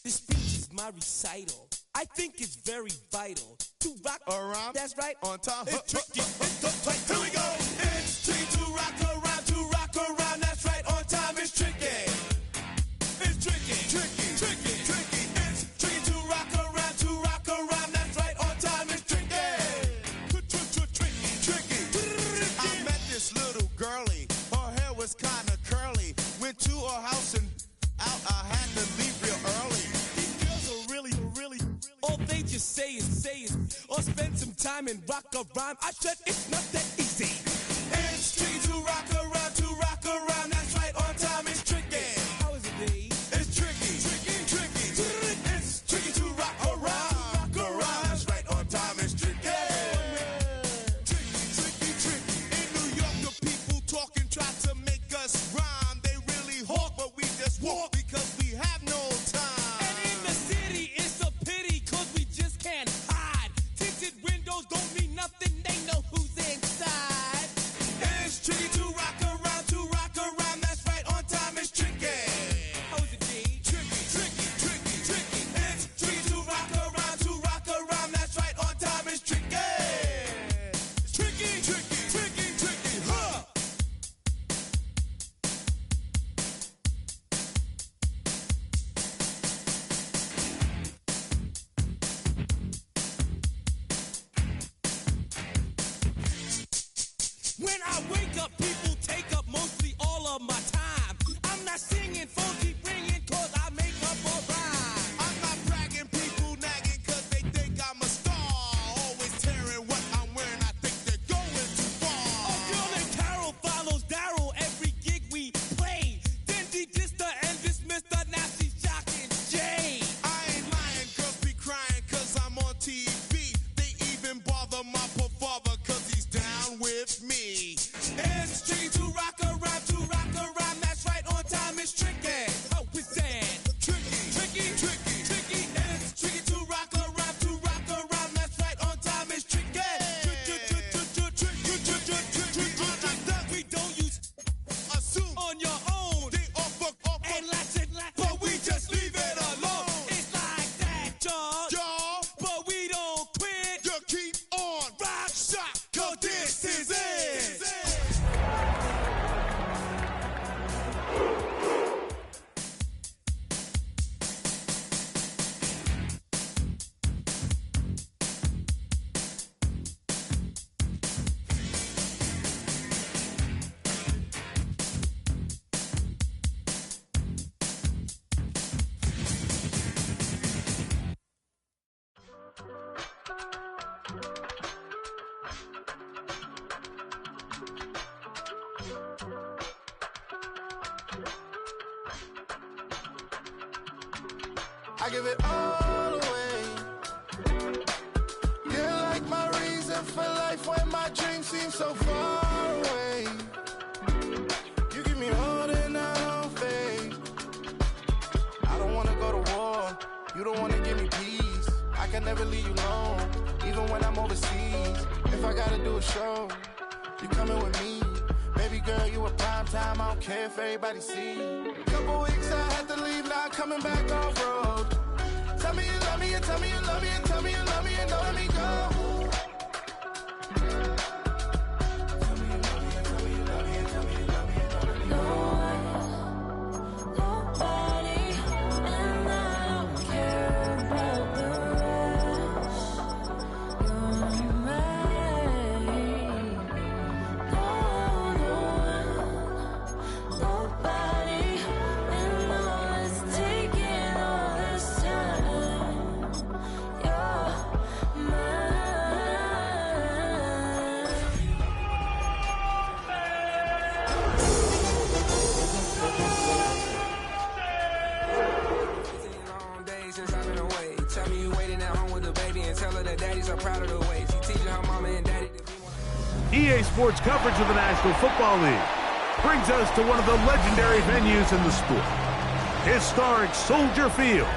This speech is my recital. I think it's very vital to rock around. That's right. On time. It's tricky. It's the tight. Here we go. It's tricky to rock around. To rock around. That's right. On time. It's tricky. It's tricky. Tricky. Tricky. Tricky. It's tricky to rock around. To rock around. That's right. On time. It's tricky. Tricky. Tricky. I met this little girlie. Her hair was kind of curly. Went to her house and out. I had to leave real early. These girls are really, all they just say is, or spend some time and rock a rhyme. I said it's not that easy. It's tricky to rock around. To rock around. That's right. On time. It's tricky. How is it, Dave? It's tricky. Tricky. Tricky. It's tricky to rock around. Rock around. That's right. On time. It's tricky. Tricky. In New York, the people talking try to make us rhyme. They really hawk, but we just walk because we have no time. And in the city, it's a pity, cause we just can't hide. Tinted windows don't mean nothing, they know who's inside. It's tricky to rock around. To rock around. That's right. On time. It's tricky. How is it, Dave? Tricky. It's tricky to rock around. To rock around. That's right. On time. It's tricky. Tricky. Huh. When I wake up, people take up mostly all of my time. I'm not singing, phone keep ringing, cause I make up a rhyme. I'm not bragging, people nagging, cause they think I'm a star. Always tearing what I'm wearing, I think they're going too A far. girl named Carol follows Daryl every gig we play. Then she dissed her and dismissed her, now she's shocking Jay. I ain't lying, girls be crying, cause I'm on TV. They even bother my poor father, cause he's down with me. It's tricky to rock around, that's right, on time it's tricky. How is that? Tricky. It's tricky to rock around, that's right, on time it's tricky. We don't use Assume on your own. they off, And lots and lots, but we just leave it alone. it's like that, y'all. Y'all, But we don't quit. you keep on rock shot, cause this is it. I give it all away. You're like my reason for life when my dreams seem so far away. You give me all that I don't fade. I don't wanna go to war. You don't wanna give me peace. I can never leave you alone, even when I'm overseas. If I gotta do a show, you coming with me. Baby girl, you a prime time. I don't care if everybody see. Couple weeks I had to leave, now I'm coming back off road. Tell me you love me and tell me you love me and tell me you love me and don't let me go. EA Sports coverage of the National Football League brings us to one of the legendary venues in the sport, historic Soldier Field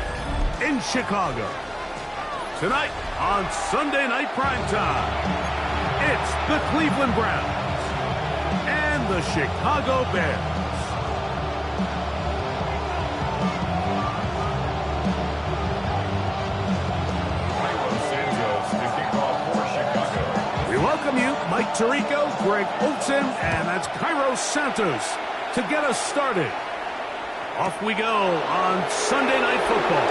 in Chicago. Tonight on Sunday Night Primetime, it's the Cleveland Browns and the Chicago Bears. Mike Tirico, Greg Olsen, and that's Cairo Santos to get us started. Off we go on Sunday Night Football.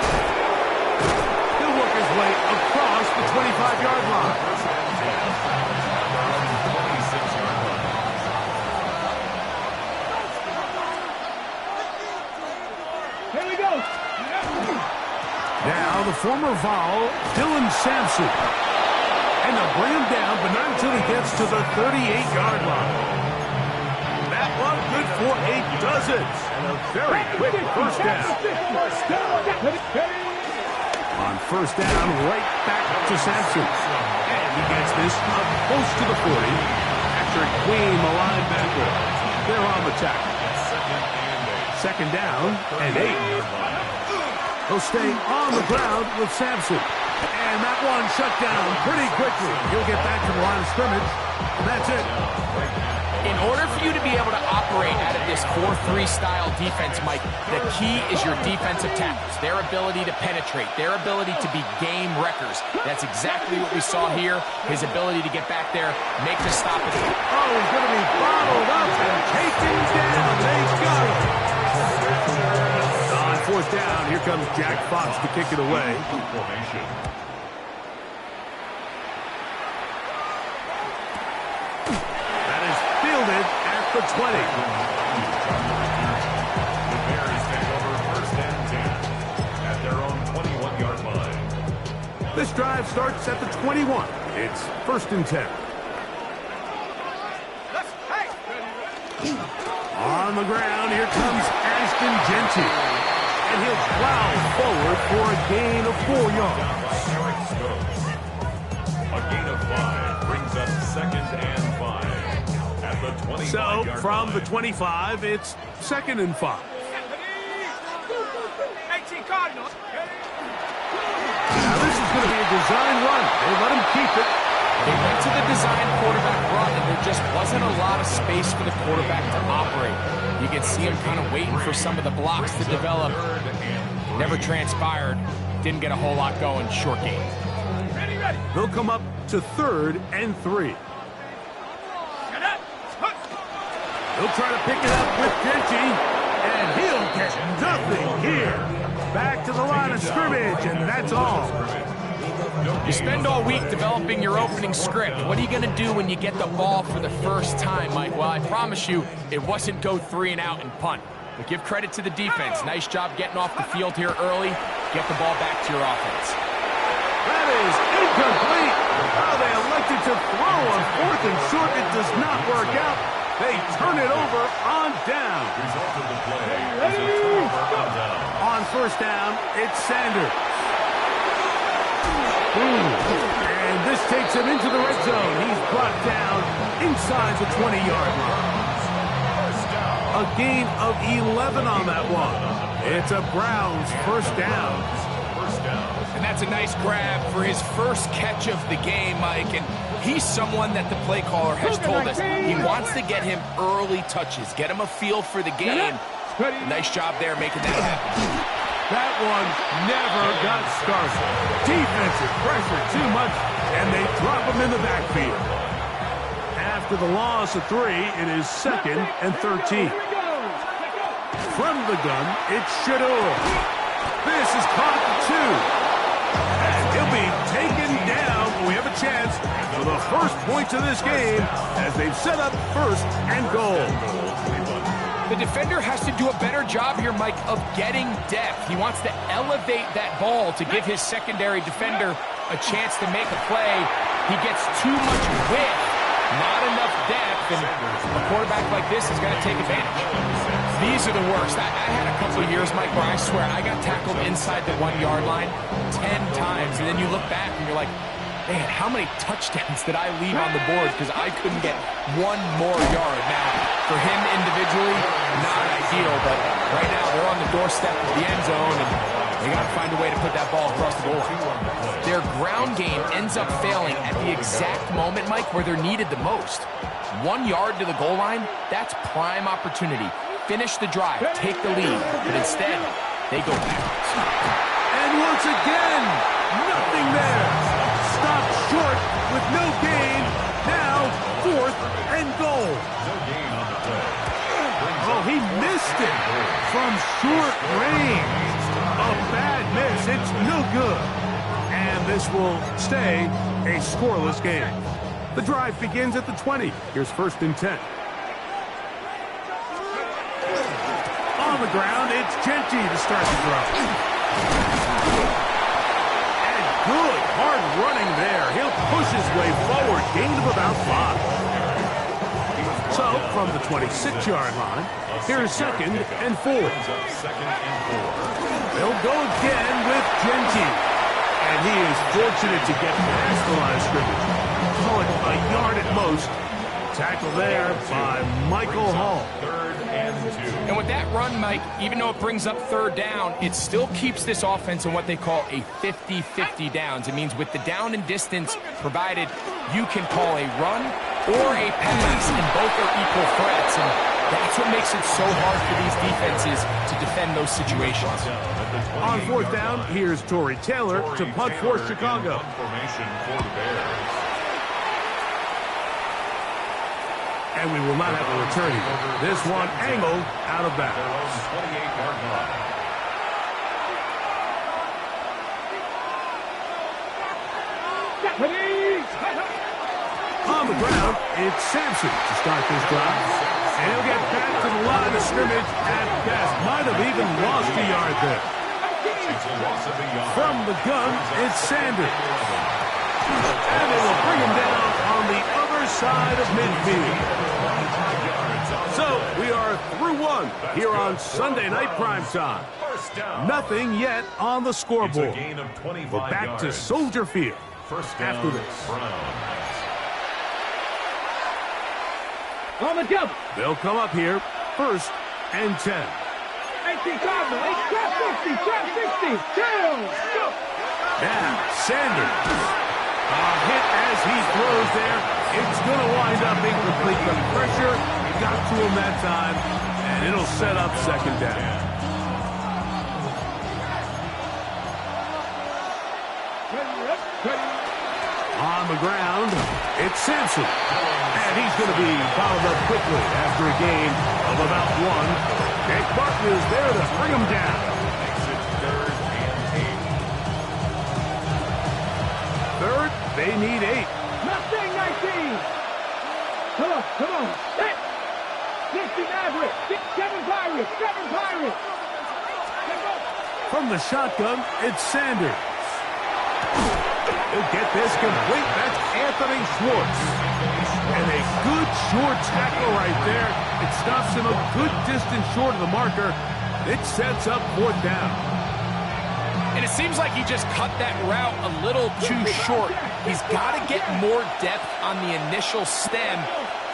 He'll work his way across the 25-yard line. Here we go. Now the former Vol, Dylan Sampson. And they'll bring him down, but not until he gets to the 38-yard line. That one good for a dozen. And a very quick first down. On first down, right back to Sampson. And he gets this up close to the 40. Patrick Queen, the linebacker. They're on the tackle. Second down and 8. He'll stay on the ground with Sampson. And that one shut down pretty quickly. He'll get back to the line of scrimmage. That's it. In order for you to be able to operate out of this 4-3 style defense, Mike, the key is your defensive tackles, their ability to penetrate, their ability to be game wreckers. That's exactly what we saw here, his ability to get back there, make the stop. Oh, he's going to be bottled up and taken down. They've got him. On fourth down, here comes Jack Fox to kick it away. At the 20. The Bears take over first and 10 at their own 21-yard line. This drive starts at the 21. It's first and 10. On the ground, here comes Ashton Genty. And he'll plow forward for a gain of 4 yards. A gain of 5 brings up second and 5. So, from the 25, it's second and 5. Now, this is going to be a design run. They let him keep it. They went to the design quarterback run, and there just wasn't a lot of space for the quarterback to operate. You can see him kind of waiting for some of the blocks to develop. Never transpired. Didn't get a whole lot going. Short game. They'll come up to third and 3. He'll try to pick it up with Genty, and he'll get nothing here. Back to the line of scrimmage, and that's all. You spend all week developing your opening script. What are you going to do when you get the ball for the first time, Mike? Well, I promise you, it wasn't go 3 and out and punt. But give credit to the defense. Nice job getting off the field here early. Get the ball back to your offense. That is incomplete. How they elected to throw on fourth and short. It does not work out. They turn it over on down. Result of the play is a turnover on down. On first down, it's Sanders. And this takes him into the red zone. He's brought down inside the 20-yard line. A gain of 11 on that one. It's a Browns first down. And that's a nice grab for his first catch of the game, Mike. And he's someone that the play caller has told us he wants to get him early touches, get him a feel for the game. Nice job there making that happen. That one never got started. Defensive pressure too much, and they drop him in the backfield. After the loss of 3, it is second and 13. From the gun, it's Shedeur. This is caught at 2. And he'll be taken down. We have a chance for the first points of this game as they've set up first and goal. The defender has to do a better job here, Mike, of getting depth. He wants to elevate that ball to give his secondary defender a chance to make a play. He gets too much width, not enough depth, and a quarterback like this is going to take advantage. These are the worst. I had a couple of years, Mike, where I swear I got tackled inside the 1-yard line 10 times, and then you look back and you're like, man, how many touchdowns did I leave on the board because I couldn't get one more yard? Now, for him individually, not ideal, but right now they're on the doorstep of the end zone, and they got to find a way to put that ball across the goal line. Their ground game ends up failing at the exact moment, Mike, where they're needed the most. 1 yard to the goal line, that's prime opportunity. Finish the drive, take the lead, but instead, they go backwards. And once again, nothing there. Stopped short with no gain. Now, missed it from short range. A bad miss. It's no good. And this will stay a scoreless game. The drive begins at the 20. Here's 1st and 10. On the ground, it's Genty to start the drive. And good, hard running there. He'll push his way forward. Gain of about 5. So, from the 26-yard line, here's 2nd and 4. They'll go again with Genty. And he is fortunate to get past the line of scrimmage. Call it a yard at most. Tackle there by Michael Hall. 3rd and 2. And with that run, Mike, even though it brings up 3rd down, it still keeps this offense in what they call a 50-50 downs. It means with the down and distance provided, you can call a run or a pass, and both are equal threats. And that's what makes it so hard for these defenses to defend those situations. On 4th down, here's Tory Taylor to punt for Chicago. Formation for the Bears. And we will not have a return here. This one angled out of bounds. 28-yard line. On the ground, it's Sampson to start this drive. And he'll get back to the line of scrimmage at best. Might have even lost a yard there. From the gun, it's Sanders. And they will bring him down on the other side of midfield. So we are through one here on Sunday Night Primetime. Nothing yet on the scoreboard. We're back to Soldier Field after this. On the jump. They'll come up here, 1st and 10. 18 Cardinal, 60, 60, go. Now, Sanders. A hit as he throws there. It's going to wind up incomplete. The pressure got to him that time, and it'll set up 2nd down. On the ground, it's Sampson. And he's going to be followed up quickly after a gain of about 1. Jake Barton is there to bring him down. Makes it 3rd and 8. 3rd, they need 8. Mustang 19. Come on. 60 Maverick. 7 Pirates. From the shotgun, it's Sanders. He'll get this complete. That's Anthony Schwartz. And a good short tackle right there. It stops him a good distance short of the marker. It sets up 4th down. And it seems like he just cut that route a little too short. He's got to get more depth on the initial stem,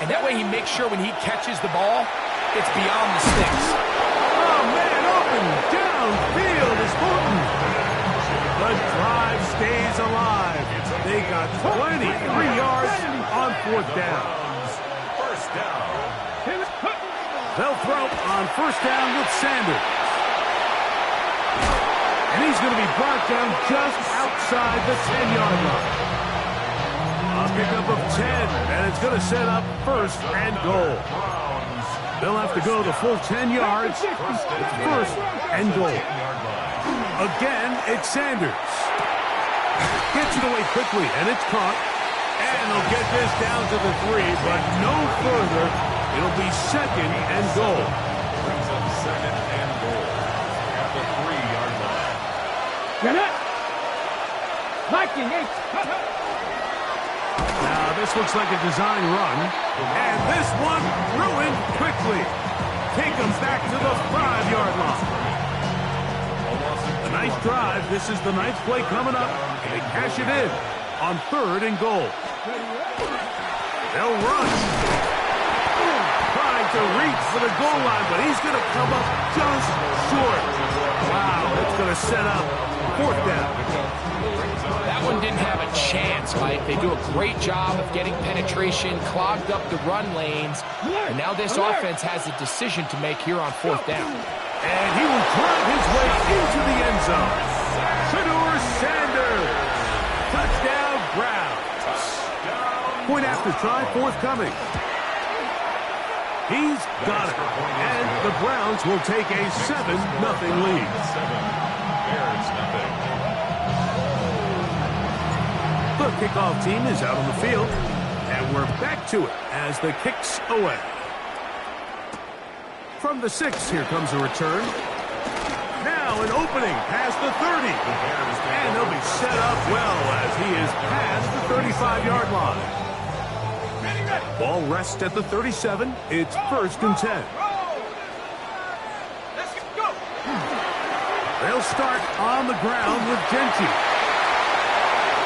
and that way he makes sure when he catches the ball, it's beyond the sticks. Oh, man, open downfield is Fulton. The drive stays alive. They got 23 yards on 4th down. 1st down. They'll throw on 1st down with Sanders. And he's going to be brought down just outside the 10-yard line. A pickup of 10, and it's going to set up 1st and goal. They'll have to go the full 10 yards. It's 1st and goal. Again, it's Sanders. Gets it away quickly, and it's caught. And they'll get this down to the 3, but no further. It'll be 2nd and goal. Brings up 2nd and goal at the 3-yard line. Get it. Viking 8. Now, this looks like a design run. And this one ruined quickly. Take them back to the 5-yard line. A nice drive. This is the 9th play coming up. They cash it in on 3rd and goal. They'll run. Trying to reach for the goal line, but he's going to come up just short. Wow, it's going to set up 4th down. That one didn't have a chance, Mike. They do a great job of getting penetration, clogged up the run lanes, and now this offense has a decision to make here on 4th down. And he will drive his way into the end zone. Shedeur Sanders. Touchdown, Browns. Point after try forthcoming. He's got it. And the Browns will take a 7-0 lead. 7, Bears nothing. The kickoff team is out on the field, and we're back to it as the kick's away. From the 6, here comes a return. Now an opening past the 30. And he'll be set up well as he is past the 35-yard line. Ball rests at the 37. It's 1st and 10. They'll start on the ground with Genty.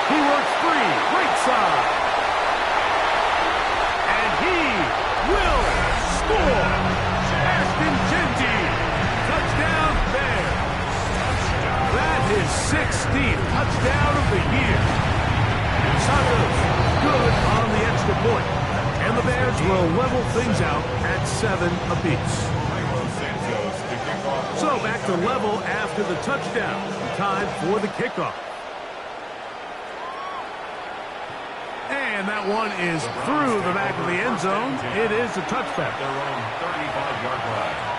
He works free, right side. And he will score. Ashton Genty. Touchdown Bears. That is 16th touchdown of the year. Santos good on the extra point. And the Bears will level things out at 7 apiece. So back to level after the touchdown. Time for the kickoff. And that one is through the back of the end zone. It is a touchback. Their own 35-yard line.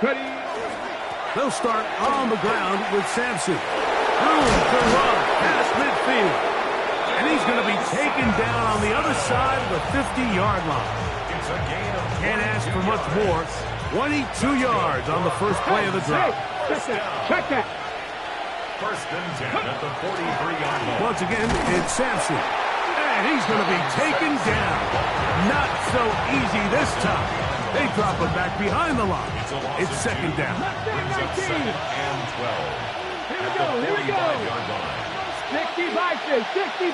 Ready. They'll start on the ground with Sampson. Room to run past midfield. And he's going to be taken down on the other side of the 50-yard line. It's a gain of Can't ask for much more. 22 yards on the first play of the drive. Check that. 1st and 10 at the 43-yard line. Once again, it's Sampson. And he's going to be taken down. Not so easy this time. They drop him back behind the line. It's 2nd down. Brings up 2nd and 12. Here we go, here we go. 45-yard line. 60.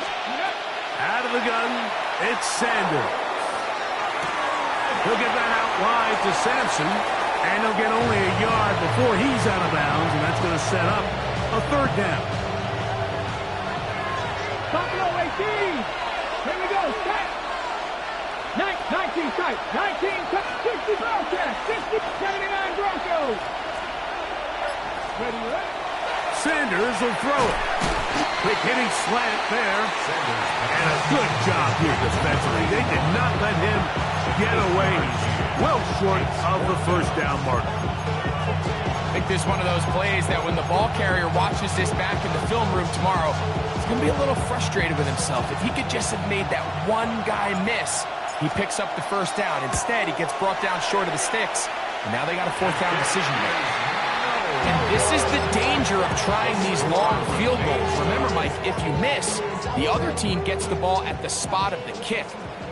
Out of the gun, it's Sanders. He'll get that out wide to Sampson, and he'll get only a yard before he's out of bounds, and that's going to set up a 3rd down. Buffalo 18. Here we go. Set. 19 tight. 19 tight. 60 Broncos. 60. 79 Broncos. Ready. Sanders will throw it. Quick hitting slant there. And a good job here defensively. They did not let him get away. Well short of the 1st down marker. I think this is one of those plays that when the ball carrier watches this back in the film room tomorrow, he's going to be a little frustrated with himself. If he could just have made that one guy miss, he picks up the 1st down. Instead, he gets brought down short of the sticks. And now they got a 4th down decision to make. And this is the danger of trying these long field goals. Remember, Mike, if you miss, the other team gets the ball at the spot of the kick.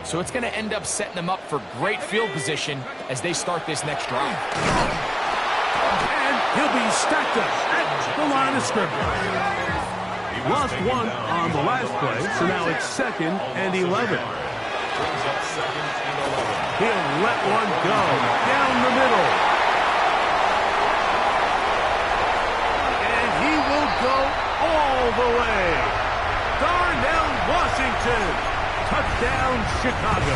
So it's going to end up setting them up for great field position as they start this next drive. And he'll be stacked up at the line of scrimmage. Lost one on the last play, so now it's 2nd and 11. Brings up 2nd and 11. He'll let one go down the middle. And he will go all the way. Darnell Washington. Touchdown, Chicago.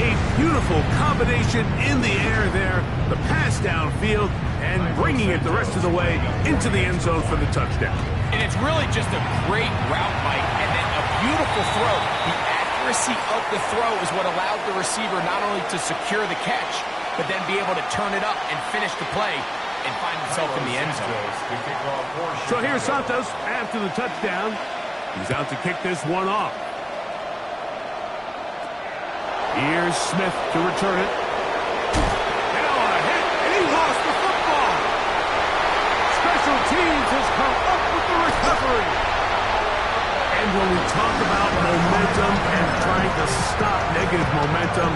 A beautiful combination in the air there. The pass downfield and bringing it the rest of the way into the end zone for the touchdown. And it's really just a great route, Mike, and then a beautiful throw. The accuracy of the throw is what allowed the receiver not only to secure the catch, but then be able to turn it up and finish the play and find himself in the end zone. So here's Santos after the touchdown. He's out to kick this one off. Here's Smith to return it. And on a hit, and he lost the football. Special teams has come up with the recovery. And when we talk about momentum and trying to stop negative momentum,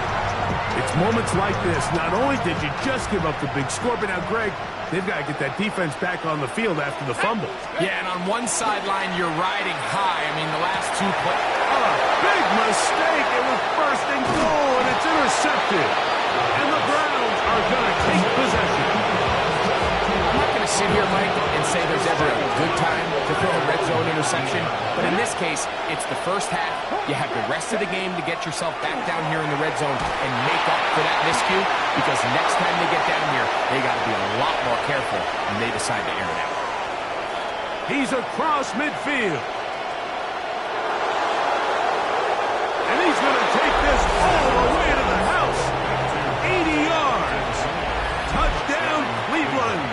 it's moments like this. Not only did you just give up the big score, but now, Greg, they've got to get that defense back on the field after the fumble. Yeah, and on one sideline, you're riding high. I mean, the last 2 plays. Big mistake. It was 1st and goal, and it's intercepted. And the Browns are going to take possession. I'm not going to sit here, Mike, and say there's ever a good time to throw a red zone interception, but in this case, it's the first half. You have the rest of the game to get yourself back down here in the red zone and make up for that miscue, because next time they get down here, they got to be a lot more careful when they decide to air it out. He's across midfield. And he's going to take this all the way to the house. 80 yards. Touchdown, Cleveland.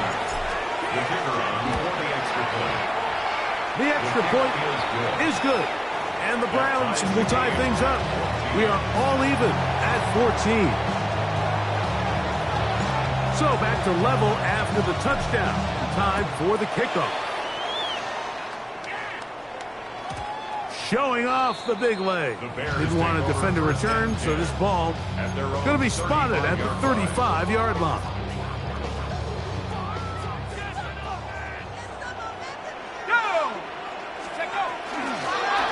The kicker on for the extra point. The extra point is good. And the Browns will tie things up. We are all even at 14. So back to level after the touchdown. Time for the kickoff. Showing off the big leg. Didn't want to defend a return, so this ball going to be spotted at the 35-yard line.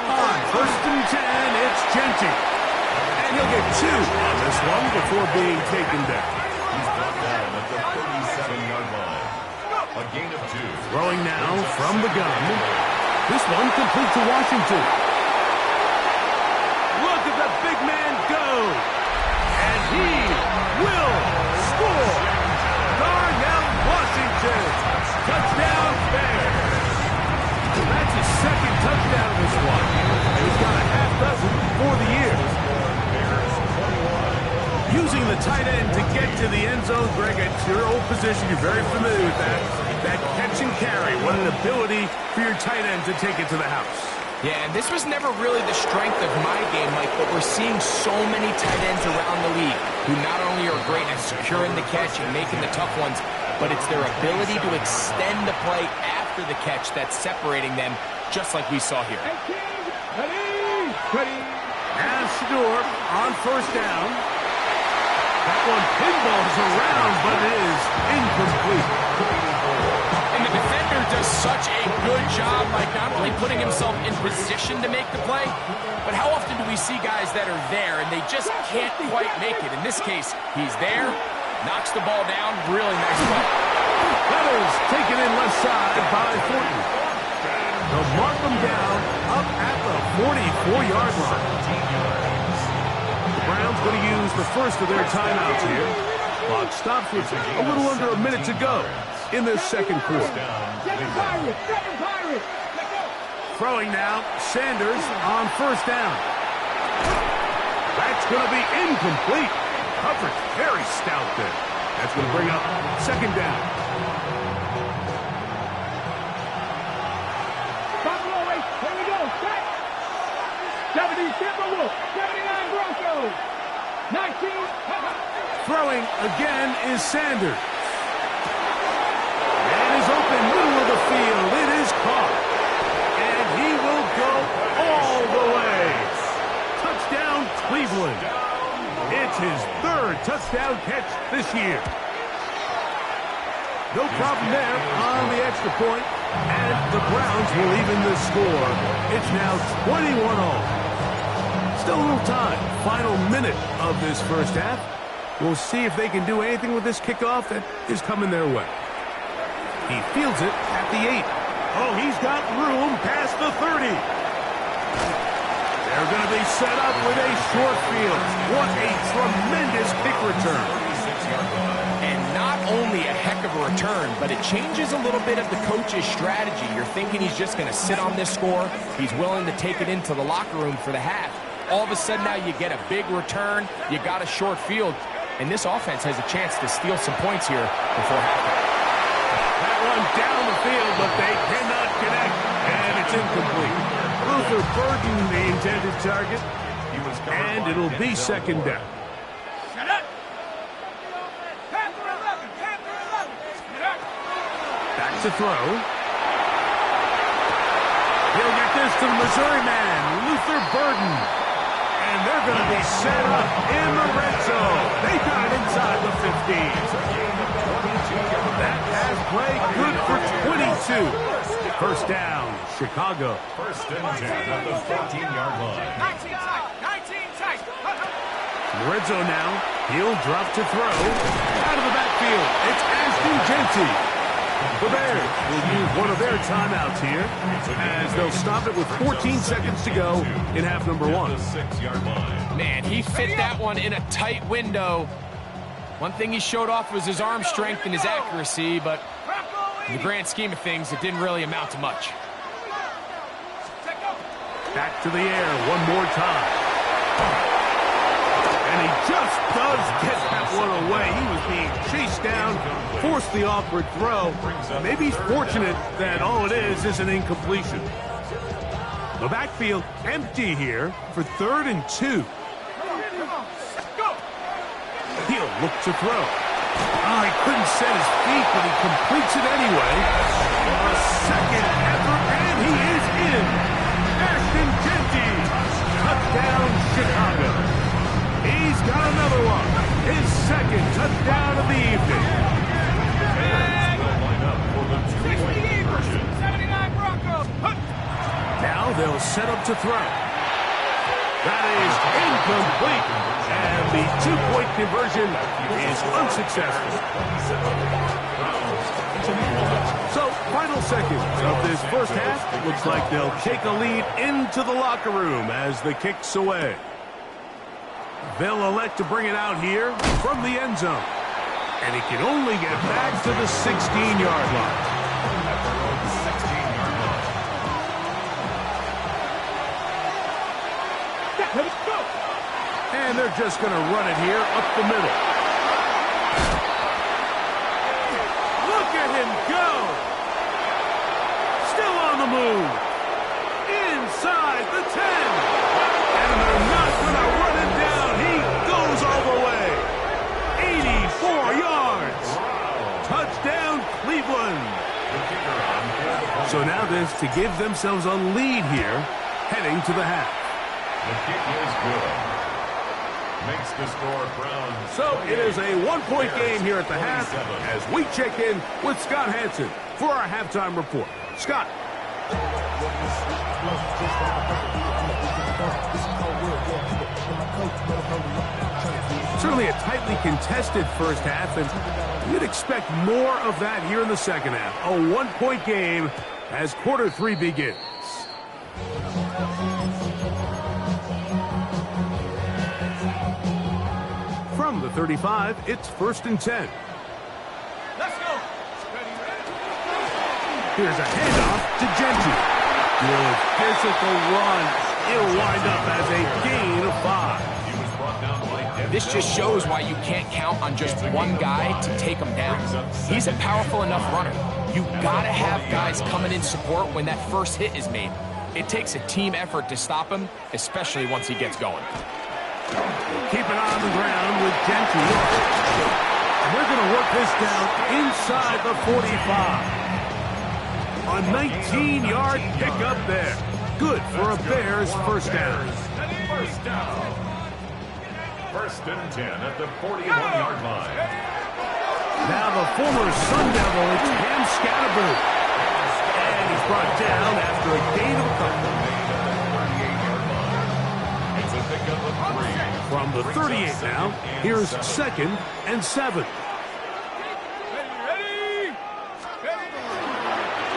On 1st and 10, it's Genty. And he'll get 2 on this one before being taken down. He's brought down at the 37-yard line. A gain of 2. Throwing now from the gun. This one complete to Washington. Look at the big man go. And he will score. Darnell Washington. Touchdown Bears. That's his second touchdown of this one. And he's got a half dozen for the year. Using the tight end to get to the end zone, Greg, it's your old position. You're very familiar with that. That catch and carry. What an ability for your tight end to take it to the house. Yeah, and this was never really the strength of my game, Mike, but we're seeing so many tight ends around the league who not only are great at securing the catch and making the tough ones, but it's their ability to extend the play after the catch that's separating them, just like we saw here. Now Stewart on 1st down. That one pinballs around, but it is incomplete. And the defender does such a good job, like not only putting himself in position to make the play, but how often do we see guys that are there and they just can't quite make it? In this case, he's there, knocks the ball down, really nice play. That is taken in left side by Thornton. They'll mark them down up at the 44-yard line. The Browns going to use the first of their timeouts here. Clock stops with a little under a minute to go in this second quarter. Seven Pirates. Throwing now, Sanders on 1st down. That's going to be incomplete. Coverage very stout there. That's going to bring up 2nd down. Here we go. Set. 70 Timberwolves. 79 Broncos. 19. Throwing again is Sanders. And is open middle of the field. It is caught. And he will go all the way. Touchdown Cleveland. It's his 3rd touchdown catch this year. No problem there on the extra point. And the Browns will even the score. It's now 21-all. Still a little time. Final minute of this first half. We'll see if they can do anything with this kickoff that is coming their way. He fields it at the 8. Oh, he's got room past the 30. They're going to be set up with a short field. What a tremendous kick return. And not only a heck of a return, but it changes a little bit of the coach's strategy. You're thinking he's just going to sit on this score. He's willing to take it into the locker room for the half. All of a sudden now you get a big return. You got a short field. And this offense has a chance to steal some points here before halftime. That one down the field, but they cannot connect. And it's incomplete. Luther Burden, the intended target. And it'll be 2nd down. Back to throw. He'll get this to the Missouri man, Luther Burden. And they're going to be set up in the red zone. They got it inside the 15. That pass play good for 22. 1st down, Chicago. 1st and 10 at the 14-yard line. 19 tight. In the red zone now. He'll drop to throw. Out of the backfield. It's Ashton Genty. The Bears will use one of their timeouts here as they'll stop it with 14 seconds to go in half number 1. The 6-yard line. Man, he fit that one in a tight window. One thing he showed off was his arm strength and his accuracy, but in the grand scheme of things, it didn't really amount to much. Back to the air one more time. And he just does get that one away. He was being chased down, forced the awkward throw. Maybe he's fortunate that all it is an incompletion. The backfield empty here for 3rd and 2. He'll look to throw. He couldn't set his feet, but he completes it anyway. A second effort, and he is in. Ashton Jeanty, touchdown Chicago. He's got another one. His second touchdown of the evening. Now they'll set up to throw. That is incomplete. And the 2-point conversion is unsuccessful. So, final seconds of this first half. Looks like they'll take a lead into the locker room as the kick's away. They'll elect to bring it out here from the end zone. And he can only get back to the 16-yard line. And they're just going to run it here up the middle. Look at him go! Still on the move. Inside the 10. And they're not going to run him down. He goes all the way. 84 yards. Touchdown, Cleveland. So now this to give themselves a lead here heading to the half. The kick is good. Makes the score Browns. So it is a 1-point game here at the half as we check in with Scott Hanson for our halftime report. Scott. Certainly a tightly contested first half, and you'd expect more of that here in the second half. A 1-point game as quarter 3 begins. From the 35, it's 1st and 10. Let's go. Here's a handoff to Jeanty. Good physical run. It'll wind up as a gain of 5. He was brought down by This just shows why you can't count on just one guy to take him down. He's a powerful enough runner. You gotta have guys coming in support when that first hit is made. It takes a team effort to stop him, especially once he gets going. Keep it on the ground with Jeanty. And they're going to work this down inside the 45. A 19-yard pickup there. Good for a Bears first down. First down. 1st and 10 at the 41-yard line. Now the former Sun Devil, it's Cam Scatterboot. And he's brought down after a gain of a couple. It's a pickup of 3. From the 38 now, here's 2nd and 7.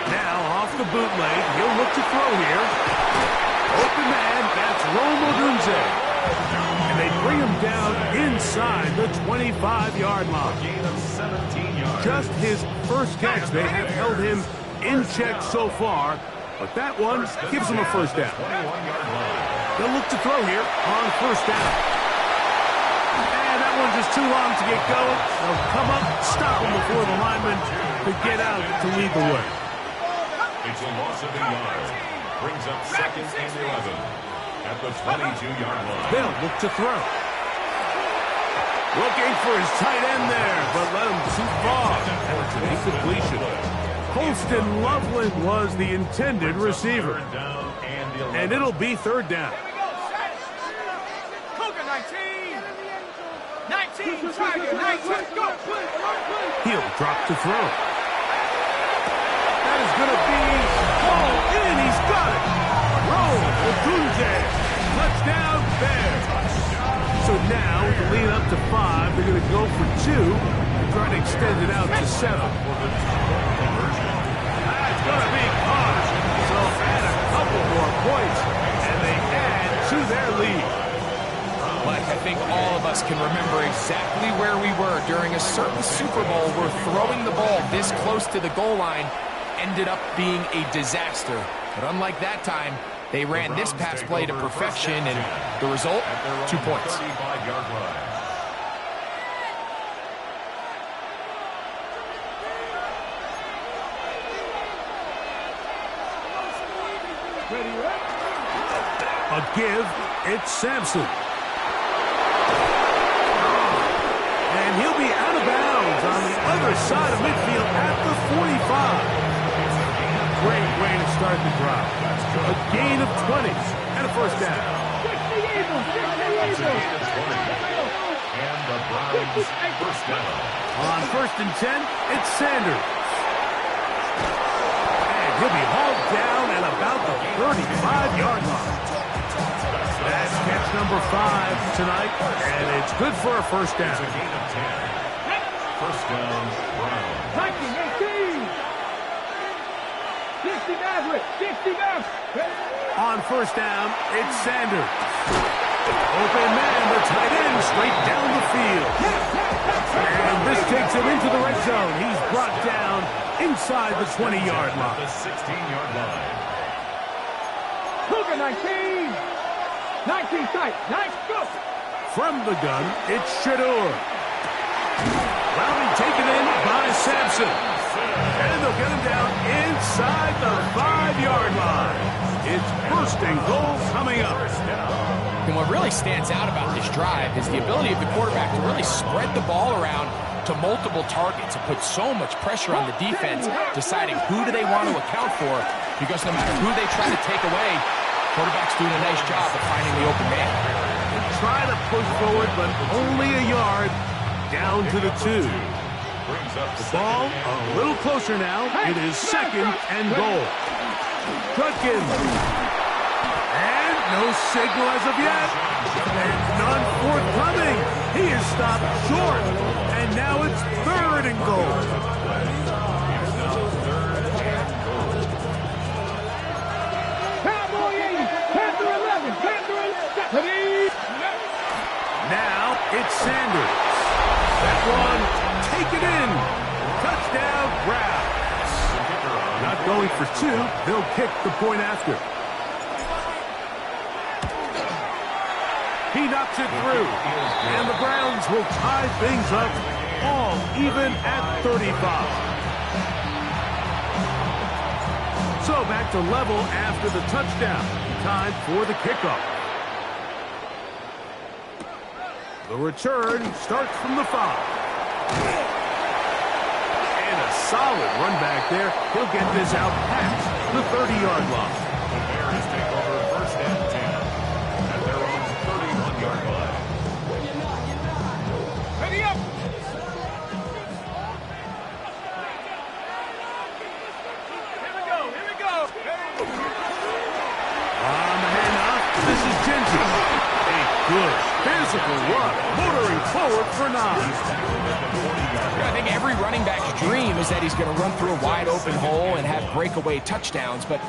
Now off the bootleg, he'll look to throw here. Open man, that's Rome Odunze. And they bring him down inside the 25-yard line. Gain of 17 yards. Just his first catch. They have held him in check so far, but that one gives him a first down. 21-yard line. They'll look to throw here on first down. And that one's just too long to get going. They'll come up, stop him before the lineman could get out to lead the way. It's a loss of a yard. Brings up 2nd and 11 at the 22-yard line. They'll look to throw. Looking for his tight end there, but let him too far. And it's an incompletion. Colston Loveland was the intended receiver. Third down and 11. And it'll be 3rd down. Cougar 19. 19, Tiger 19. Go. He'll drop to throw. That is going to be hauled in. He's got it. Roll with Dunze. Touchdown Bears. So now, with the lead up to 5, they're going to go for 2 and try to extend it out to 7. their lead. Mike, I think all of us can remember exactly where we were during a certain Super Bowl where throwing the ball this close to the goal line ended up being a disaster. But unlike that time, they ran this pass play to perfection, and the result, 2 points. A give, it's Sampson. And he'll be out of bounds on the other side of midfield at the 45. Great way to start the drive. A gain of 20 and a first down. And the Browns first down. On 1st and 10, it's Sanders. And he'll be hauled down at about the 35-yard line. That's catch number 5 tonight, and it's good for a first down. It's a gain of 10. First down, Browns. 60 On first down, it's Sanders. Open man, the tight end, straight down the field. And this takes him into the red zone. He's brought down inside the 20-yard line. The 16-yard line. Cougar 19. 19 tight. Nice go. From the gun, it's Shador. Rowdy taken in by Sampson. And they'll get him down inside the 5-yard line. It's first and goal coming up. And what really stands out about this drive is the ability of the quarterback to really spread the ball around to multiple targets and put so much pressure on the defense, deciding who do they want to account for, because no matter who they try to take away, quarterback's doing a nice job of finding the open man. They try to push forward, but only a yard down to the 2. The ball a little closer now. It is 2nd and goal. Judkins. And no signal as of yet. And none forthcoming. He is stopped short. And now it's 3rd and goal. Cowboy 80. Panther 11. Panther 11. Now it's Sanders. That one, take it in. Touchdown, Browns. Not going for 2. They'll kick the point after. He knocks it through. And the Browns will tie things up all even at 35. So back to level after the touchdown. Time for the kickoff. The return starts from the 5. And a solid run back there. He'll get this out past the 30-yard line. The Bears take over first and 10 at their own 31-yard line. Ready up. Here we go. On the handoff, this is Genty. A good physical run, motoring forward for 9. I think every running back's dream is that he's going to run through a wide open hole and have breakaway touchdowns, but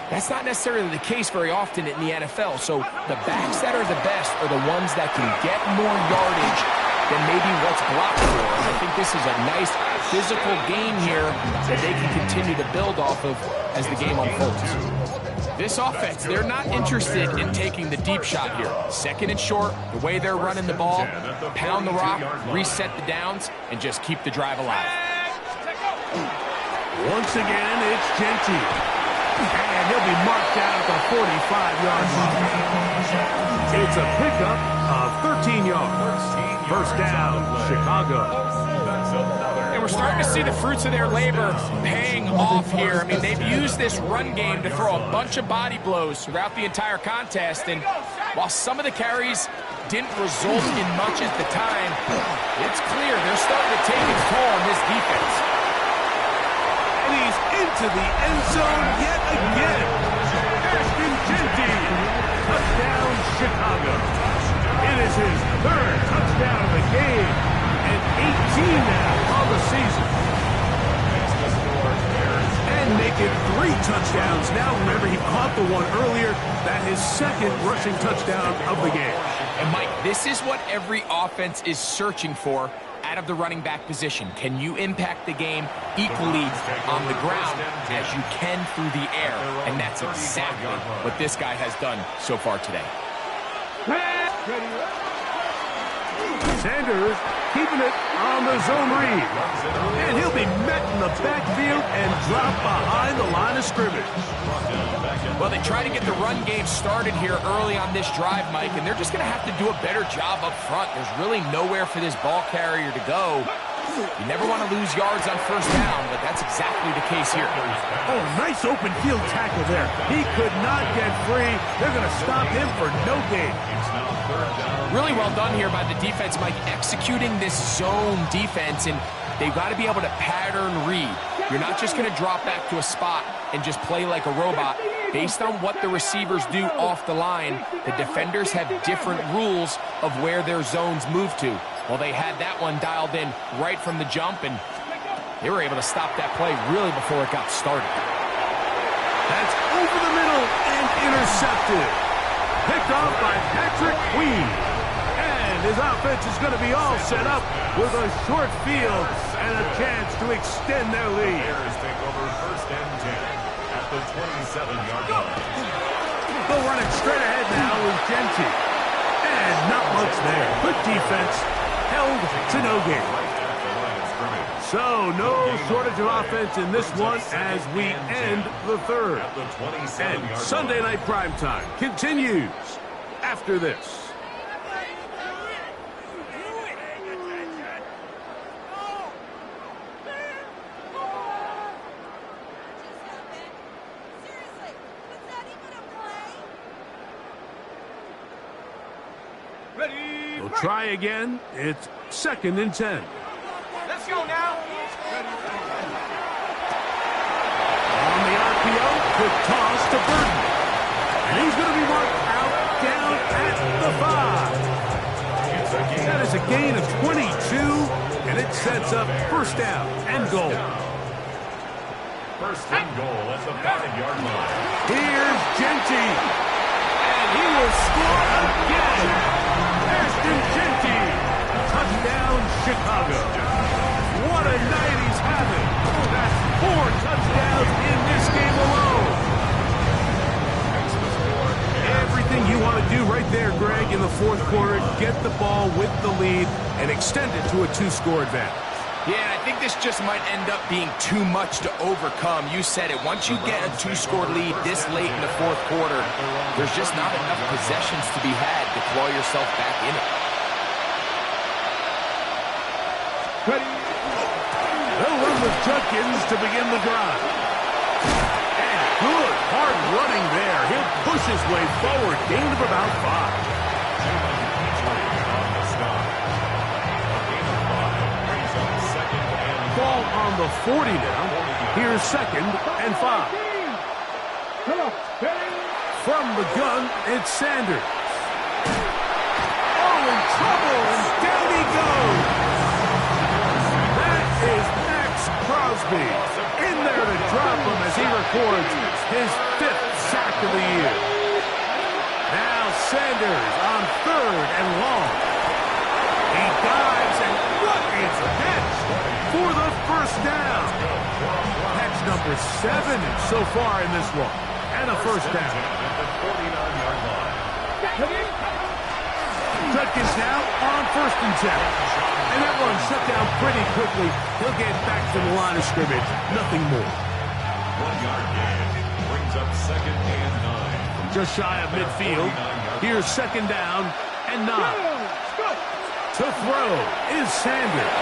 that's not necessarily the case very often in the NFL. So the backs that are the best are the ones that can get more yardage than maybe what's blocked for. And I think this is a nice physical game here that they can continue to build off of as the game unfolds. This offense, they're not interested in taking the deep shot here. 2nd and short, the way they're running the ball, pound the rock, reset the downs, and just keep the drive alive. Once again, it's Genty. And he'll be marked down at the 45-yard line. It's a pickup of 13 yards. First down, Chicago. And we're starting to see the fruits of their labor paying off here. I mean, they've used this run game to throw a bunch of body blows throughout the entire contest. And while some of the carries didn't result in much at the time, it's clear they're starting to take its toll on this defense. And he's into the end zone yet again. Ashton Genty. Touchdown, Chicago. It is his 3rd touchdown of the game. And 18 now on the season. And didn't make it 3 touchdowns. Now remember, he caught the one earlier. That his second rushing touchdown of the game. And Mike, this is what every offense is searching for out of the running back position. Can you impact the game equally on the ground as you can through the air? And that's exactly what this guy has done so far today. Sanders keeping it on the zone read. And he'll be met in the backfield and dropped behind the line of scrimmage. Well, they try to get the run game started here early on this drive, Mike, and they're just going to have to do a better job up front. There's really nowhere for this ball carrier to go. You never want to lose yards on first down, but that's exactly the case here. Oh, nice open field tackle there. He could not get free. They're going to stop him for no gain. Really well done here by the defense, Mike, executing this zone defense, and they've got to be able to pattern read. You're not just going to drop back to a spot and just play like a robot. Based on what the receivers do off the line, the defenders have different rules of where their zones move to. Well, they had that one dialed in right from the jump, and they were able to stop that play really before it got started. That's over the middle and intercepted. Picked off by Patrick Queen. And his offense is going to be all set up with a short field and a chance to extend their lead. Bears take over first and 10 at the 27-yard line. They'll run it straight ahead now with Genty. And not much there. Good defense. Held to no gain. So, no shortage of offense in this one as we end the third. And Sunday Night Primetime continues after this. We'll try again. It's 2nd and 10. Let's go now. On the RPO, quick toss to Burton. And he's going to be marked out down at the 5. That is a gain of 22, and it sets up first down and goal. First and goal at the 5-yard line. Here's Genty. And he will score again. Ashton Genty. Touchdown, Chicago. What a night he's having. That's 4 touchdowns in this game alone. Everything you want to do right there, Greg, in the fourth quarter, get the ball with the lead and extend it to a 2-score advantage. Yeah, I think this just might end up being too much to overcome. You said it. Once you get a 2-score lead this late in the fourth quarter, there's just not enough possessions to be had to claw yourself back in it. They'll run with Judkins to begin the drive. And good, hard running there. He'll push his way forward. Gain of about 5. Ball on the 40 now. Here's 2nd and 5. From the gun, it's Sanders. Oh, in trouble, and down he goes. That is Max Crosby in there to drop him as he records his 5th sack of the year. Now Sanders on 3rd and long. He dives, and what a catch for the first down. Catch number 7 so far in this one, and a first down. Judkins now on 1st and 10. And that one shut down pretty quickly. He'll get back to the line of scrimmage. Nothing more. 1-yard gain brings up 2nd and 9. Just shy of midfield. Here's 2nd down and 9. To throw is Sanders.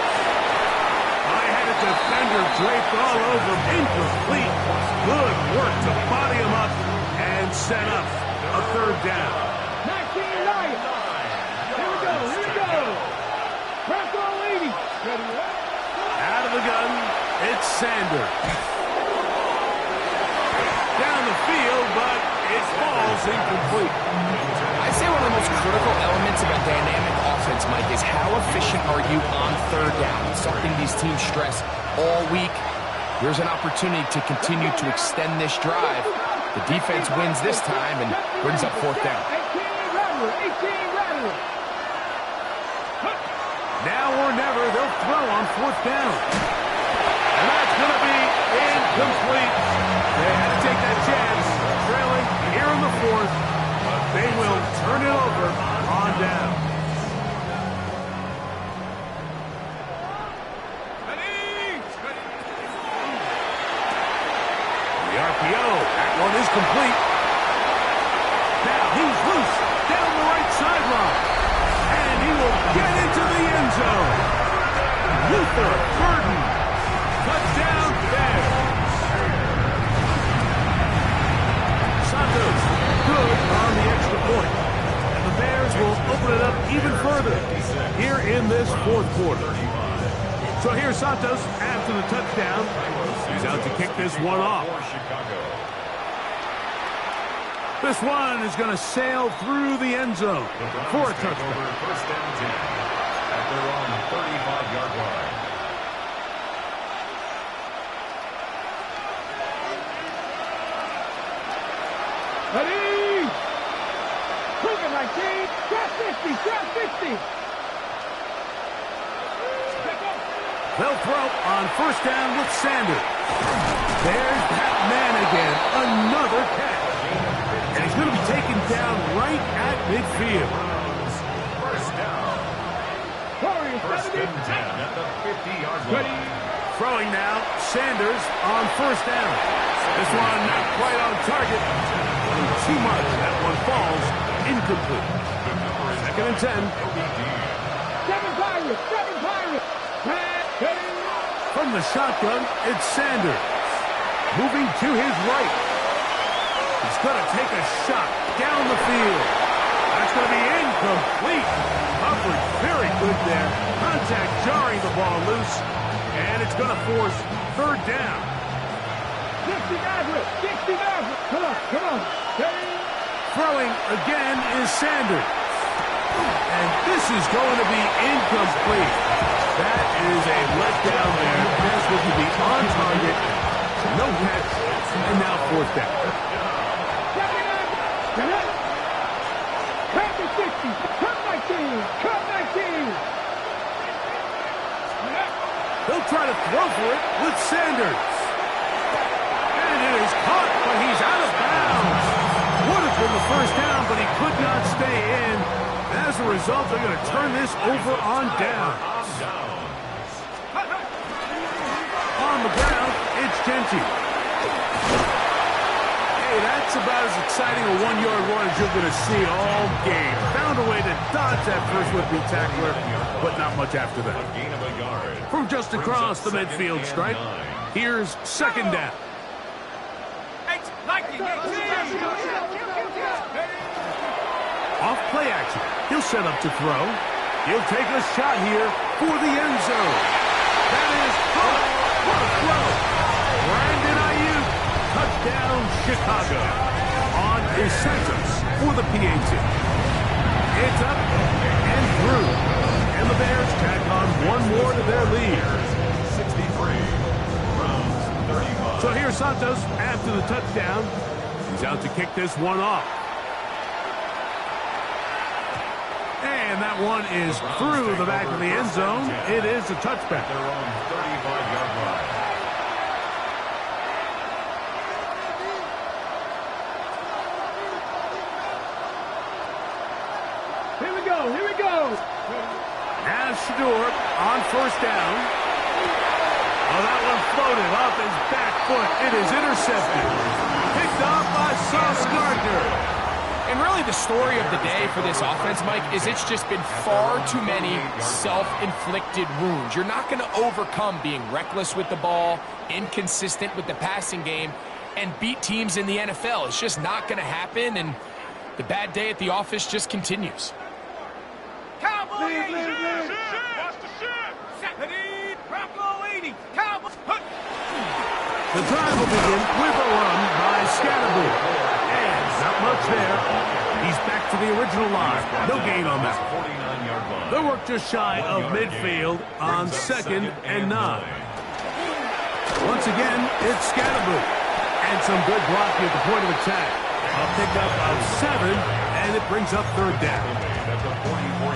I had a defender draped all over him. Incomplete. Good work to body him up and set up a 3rd down. 19 Lions. Here we go. Press on, ladies. Out of the gun, it's Sanders. Down the field, but it falls incomplete. I'd say one of the most critical elements of a dynamic offense, Mike, is how efficient are you on 3rd down? It's something these teams stress all week. Here's an opportunity to continue to extend this drive. The defense wins this time and brings up fourth down. Now or never, they'll throw on fourth down. And that's going to be incomplete. They had to take that chance, trailing here in the fourth, but they will turn it over on down. The RPO, that one is complete. Now he's loose down the right sideline. And he will get into the end zone. Luther Burden. Touchdown, Bears. Santos, good on the extra point. And the Bears will open it up even further here in this fourth quarter. So here's Santos after the touchdown. He's out to kick this one off. This one is going to sail through the end zone for a touchdown. First and 10 at their own 35-yard line. Ready? Moving like team. Drop 50, drop 50. They'll throw on first down with Sanders. There's that man again. Another catch. And he's going to be taken down right at midfield. First down. First and 10 at the 50-yard line. Throwing now, Sanders on first down. This one not quite on target. Too much. That one falls incomplete. Second and 10. Seven Pirates. From the shotgun, it's Sanders. Moving to his right. He's going to take a shot down the field. That's going to be incomplete. Coverage very good there. Contact jarring the ball loose. And it's going to force third down. 60 yards. Come on. Throwing again is Sanders. And this is going to be incomplete. That is a letdown there. Pass will be on target. No catch. And now fourth down. Cut 19. They'll try to throw for it with Sanders. And it is caught, but he's out of bounds. Would have been the first down, but he could not stay in. As a result, they're going to turn this over on down. On the ground, it's Genty. Hey, that's about as exciting a one-yard run as you're going to see all game. Found a way to dodge that first would-be tackler, but not much after that. Gain of a yard. From just across the midfield stripe, here's second down. Off play action. He'll set up to throw. He'll take a shot here for the end zone. That is caught. What a throw. Brandon Ayuk. Touchdown, Chicago. On is Santos for the PAT. It's up and through. And the Bears tack on one more to their lead. 63. Browns 35. So here's Santos after the touchdown. He's out to kick this one off. And that one is through the back of the end zone. It is a touchback. Their own 35-yard line. Here we go. Now Shador on first down. Oh, that one floated off his back foot. It is intercepted. Picked off by Sauce Gardner. And really the story of the day for this offense, Mike, is it's just been far too many self-inflicted wounds. You're not going to overcome being reckless with the ball, inconsistent with the passing game, and beat teams in the NFL. It's just not going to happen, and the bad day at the office just continues. Cowboy 80. The drive will begin with a run by Scatterboot. And not much there. He's back to the original line. No gain on that. 49-yard line. They'll work just shy of midfield on 2nd and 9. Once again, it's Scatterboot. And some good blocking at the point of attack. A pickup of 7, and it brings up third down.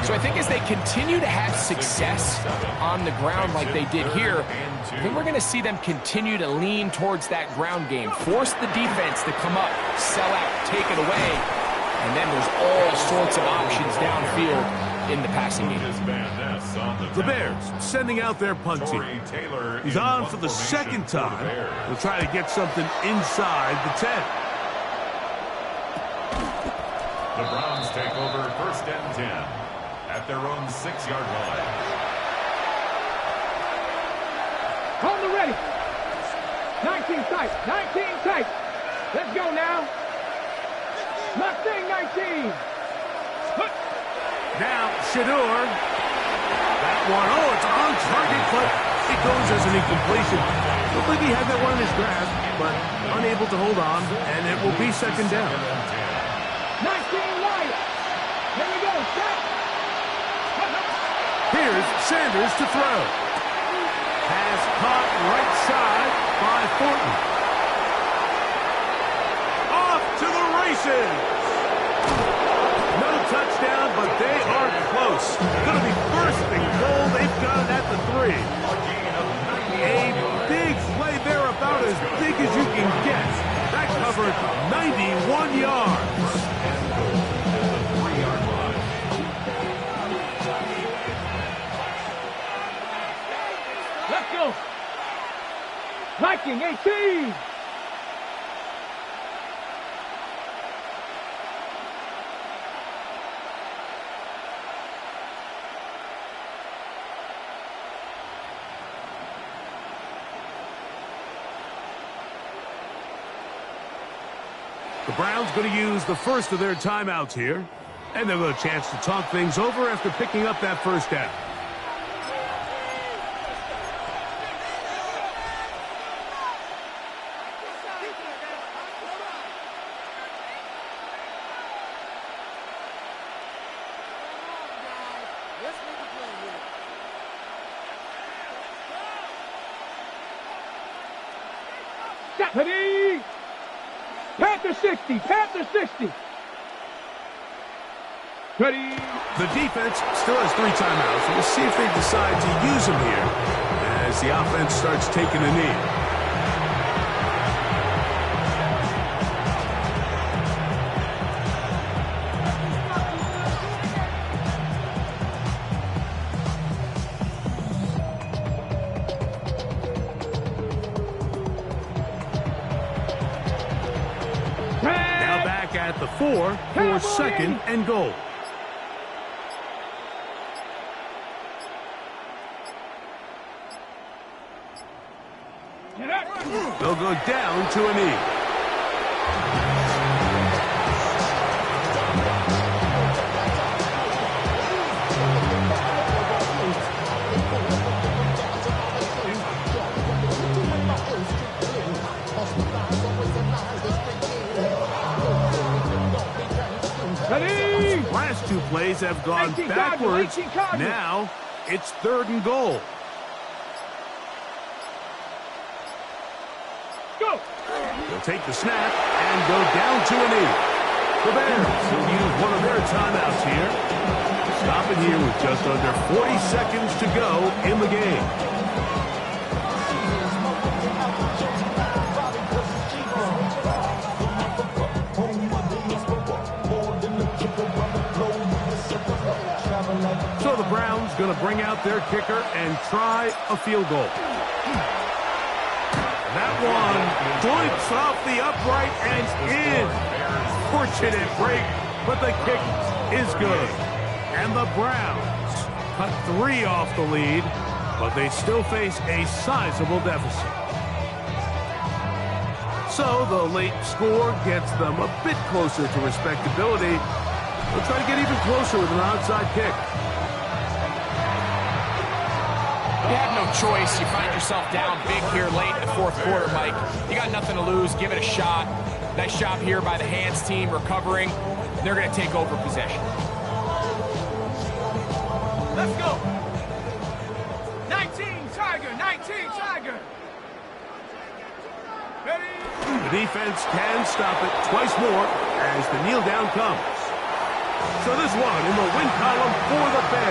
So I think as they continue to have success on the ground like they did here, I think we're going to see them continue to lean towards that ground game. Force the defense to come up, sell out, take it away, and then there's all sorts of options downfield in the passing game. The Bears sending out their punt team. He's on for the second time. He'll try to get something inside the 10. The Browns take over 1st and 10 at their own 6-yard line. On the ready. 19 tight. 19 tight. Let's go now. Mustang 19. Now, Shedeur. That one, it's on target, but it goes as an incompletion. Looked like he had that one in his grasp, but unable to hold on, and it will be second down. 19 wide. Here we go. Set. Here's Sanders to throw. Pass caught right side by Thornton. Off to the races. No touchdown, but they are close. Going to be first and goal. They've got it at the 3. A big play there, about as big as you can get. That covered 91 yards. Let's go. Viking 18. The Browns going to use the first of their timeouts here, and they'll get a chance to talk things over after picking up that first down. Stephanie! Panther 60! Panther 60! Ready? The defense still has 3 timeouts. We'll see if they decide to use them here as the offense starts taking a knee. At the 4 for second and goal. They'll go down to a knee. Last 2 plays have gone backwards. Now it's 3rd and goal. Go. They'll take the snap and go down to a knee. The Bears will use one of their timeouts here. Stopping here with just under 40 seconds to go in the game. So the Browns going to bring out their kicker and try a field goal. That one flips off the upright and in. Fortunate break, but the kick is good. And the Browns cut 3 off the lead, but they still face a sizable deficit. So the late score gets them a bit closer to respectability. They'll try to get even closer with an onside kick. You have no choice. You find yourself down big here late in the 4th quarter, Mike. You got nothing to lose. Give it a shot. Nice job here by the hands team recovering. They're going to take over possession. Let's go. 19 Tiger. 19 Tiger. defense can stop it twice more as the kneel down comes. So this one in the win column for the Bears.